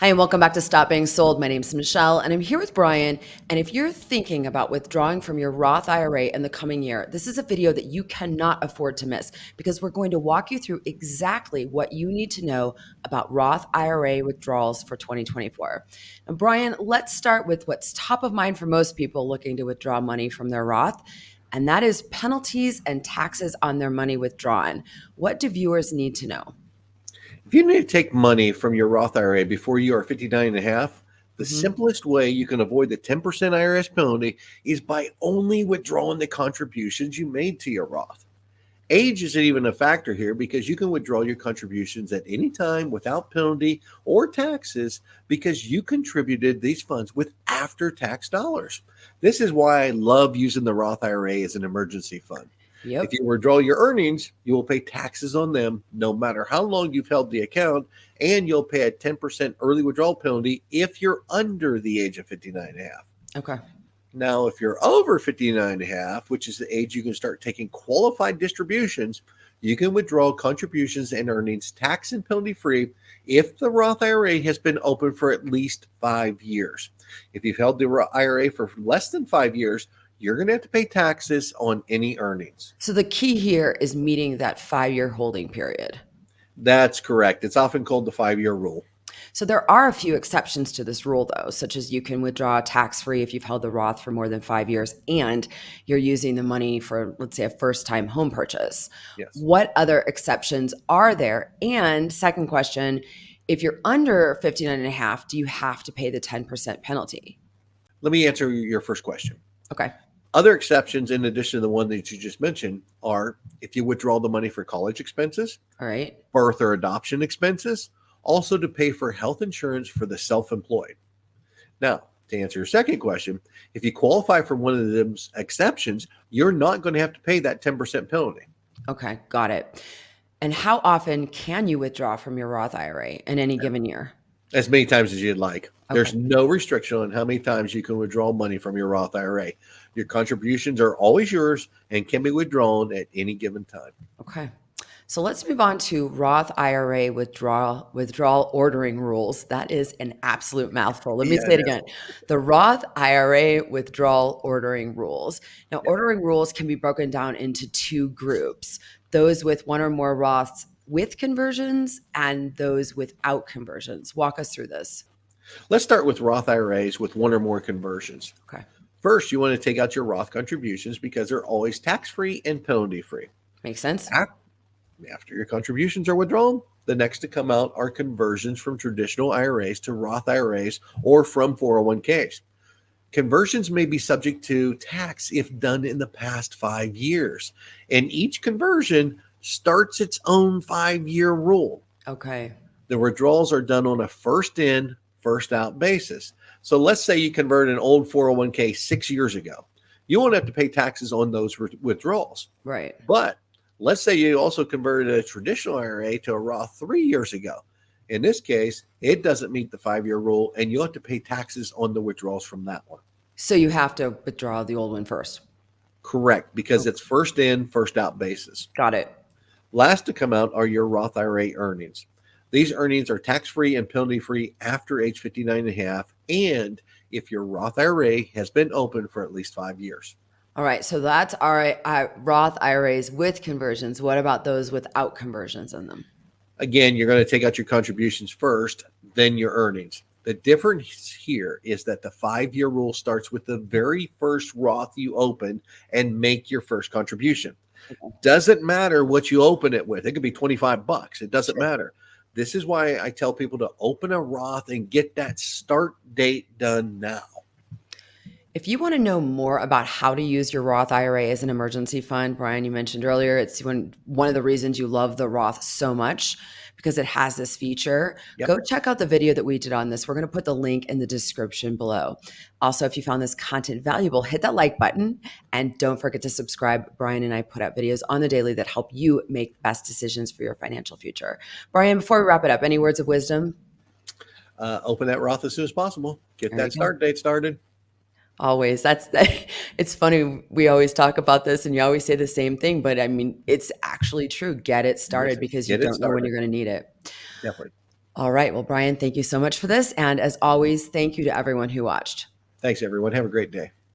Hi, and welcome back to Stop Being Sold. My name's Michelle, and I'm here with Brian. And if you're thinking about withdrawing from your Roth IRA in the coming year, this is a video that you cannot afford to miss because we're going to walk you through exactly what you need to know about Roth IRA withdrawals for 2024. And Brian, let's start with what's top of mind for most people looking to withdraw money from their Roth, and that is penalties and taxes on their money withdrawn. What do viewers need to know? If you need to take money from your Roth IRA before you are 59 and a half, the Mhm. simplest way you can avoid the 10% IRS penalty is by only withdrawing the contributions you made to your Roth. Age isn't even a factor here because you can withdraw your contributions at any time without penalty or taxes because you contributed these funds with after tax dollars. This is why I love using the Roth IRA as an emergency fund. If Yep. you withdraw your earnings, you will pay taxes on them no matter how long you've held the account, and you'll pay a 10% early withdrawal penalty if you're under the age of 59 and a half. Okay. Now, if you're over 59 and a half, which is the age you can start taking qualified distributions, you can withdraw contributions and earnings tax and penalty free if the Roth IRA has been open for at least 5 years. If you've held the IRA for less than 5 years, you're going to have to pay taxes on any earnings. So the key here is meeting that 5-year holding period. That's correct. It's often called the 5-year rule. So there are a few exceptions to this rule, though, such as you can withdraw tax-free if you've held the Roth for more than 5 years and you're using the money for, let's say, a first-time home purchase. Yes. What other exceptions are there? And second question, if you're under 59 and a half, do you have to pay the 10% penalty? Let me answer your first question. Okay. Other exceptions, in addition to the one that you just mentioned, are if you withdraw the money for college expenses, All right. birth or adoption expenses, also to pay for health insurance for the self employed. Now, to answer your second question, if you qualify for one of those exceptions, you're not going to have to pay that 10% penalty. Okay. Got it. And how often can you withdraw from your Roth IRA in any given year? As many times as you'd like. Okay. There's no restriction on how many times you can withdraw money from your Roth IRA. Your contributions are always yours and can be withdrawn at any given time. Okay. So let's move on to Roth IRA withdrawal ordering rules. That is an absolute mouthful. Let me Yeah, say it it is. again. The Roth IRA withdrawal ordering rules. Now, Yeah. ordering rules can be broken down into two groups: those with one or more Roths with conversions and those without conversions. Walk us through this. Let's start with Roth IRAs with one or more conversions. Okay. First, you want to take out your Roth contributions because they're always tax free and penalty free. Makes sense? After your contributions are withdrawn, the next to come out are conversions from traditional IRAs to Roth IRAs or from 401ks. Conversions may be subject to tax if done in the past 5 years, and each conversion starts its own 5-year rule. Okay. The withdrawals are done on a first in, first out basis. So let's say you convert an old 401k 6 years ago. You won't have to pay taxes on those withdrawals. Right. But let's say you also converted a traditional IRA to a Roth 3 years ago. In this case, it doesn't meet the 5-year rule, and you'll have to pay taxes on the withdrawals from that one. So you have to withdraw the old one first. Correct, because Okay. it's first in, first out basis. Got it. Last to come out are your Roth IRA earnings. These earnings are tax-free and penalty-free after age 59 and a half, and if your Roth IRA has been open for at least 5 years. All right, so that's our Roth IRAs with conversions. What about those without conversions in them? Again, you're going to take out your contributions first, then your earnings. The difference here is that the 5-year rule starts with the very first Roth you open and make your first contribution. Okay. Doesn't matter what you open it with. It could be $25. It doesn't Sure. matter. This is why I tell people to open a Roth and get that start date done now. If you want to know more about how to use your Roth IRA as an emergency fund, Brian, you mentioned earlier, it's one of the reasons you love the Roth so much because it has this feature. Yep. Go check out the video that we did on this. We're going to put the link in the description below. Also, if you found this content valuable, hit that like button and don't forget to subscribe. Brian and I put out videos on the daily that help you make the best decisions for your financial future. Brian, before we wrap it up, any words of wisdom? Open that Roth as soon as possible. Get There you that go. start date started. Always. It's funny. We always talk about this and you always say the same thing, but I mean, it's actually true. Get it started Listen, because you get it don't know when started. you're going to need it. Definitely. All right. Well, Brian, thank you so much for this. And as always, thank you to everyone who watched. Thanks, everyone. Have a great day.